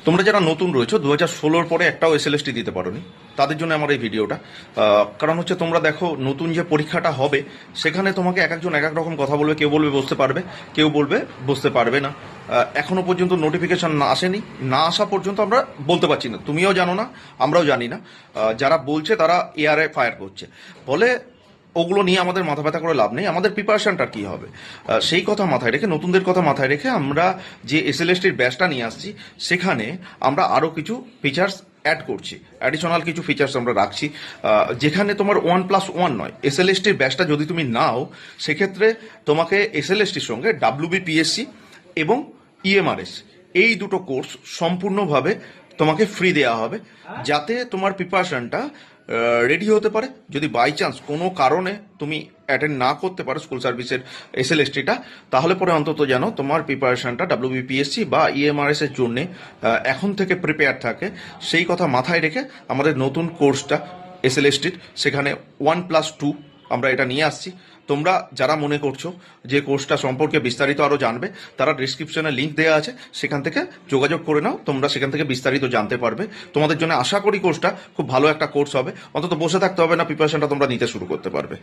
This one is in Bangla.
তোমরা যারা নতুন রয়েছো 2016 পরে একটাও এসএলএসটি দিতে পারোনি, তাদের জন্য আমার এই ভিডিওটা। কারণ হচ্ছে তোমরা দেখো নতুন যে পরীক্ষাটা হবে সেখানে তোমাকে এক একজন এক এক রকম কথা বলবে। কেউ বলবে বসতে পারবে, কেউ বলবে বসতে পারবে না। এখনো পর্যন্ত নোটিফিকেশন না আসেনি, না আসা পর্যন্ত আমরা বলতে পারছি না। তুমিও জানো না, আমরাও জানি না। যারা বলছে তারা এয়ারে ফায়ার করছে, ফলে ওগুলো নিয়ে আমাদের মাথা ব্যথা করে লাভ নেই। আমাদের প্রিপারেশনটা কি হবে সেই কথা মাথায় রেখে, নতুনদের কথা মাথায় রেখে আমরা যে এসএলএসটির ব্যাচটা নিয়ে আসছি সেখানে আমরা আরও কিছু ফিচার্স অ্যাড করছি, অ্যাডিশনাল কিছু ফিচার্স আমরা রাখছি। যেখানে তোমার 1+1 নয়, এসএলএসটির ব্যাচটা যদি তুমি নাও সেক্ষেত্রে তোমাকে এসএলএসটির সঙ্গে ডাব্লিউবিপিএসসি এবং ইএমআরএস এই দুটো কোর্স সম্পূর্ণভাবে তোমাকে ফ্রি দেওয়া হবে, যাতে তোমার প্রিপারেশনটা রেডি হতে পারে। যদি বাই চান্স কোনো কারণে তুমি অ্যাটেন্ড না করতে পারো স্কুল সার্ভিসের এসএলএসটিটা, তাহলে পরে অন্তত জানো তোমার প্রিপারেশনটা ডাব্লিউবিপিএসসি বা ইএমআরএস এর জন্য এখন থেকে প্রিপেয়ার থাকে। সেই কথা মাথায় রেখে আমাদের নতুন কোর্সটা এসএলএসটির, সেখানে 1+2 আমরা এটা নিয়ে আসছি। তোমরা যারা মনে করছো যে কোর্সটা সম্পর্কে বিস্তারিত আরও জানবে, তারা ডিসক্রিপশনে লিঙ্ক দেওয়া আছে, সেখান থেকে যোগাযোগ করে নাও। তোমরা সেখান থেকে বিস্তারিত জানতে পারবে। তোমাদের জন্য আশা করি কোর্সটা খুব ভালো একটা কোর্স হবে। অন্তত বসে থাকতে হবে না, প্রিপারেশনটা তোমরা নিতে শুরু করতে পারবে।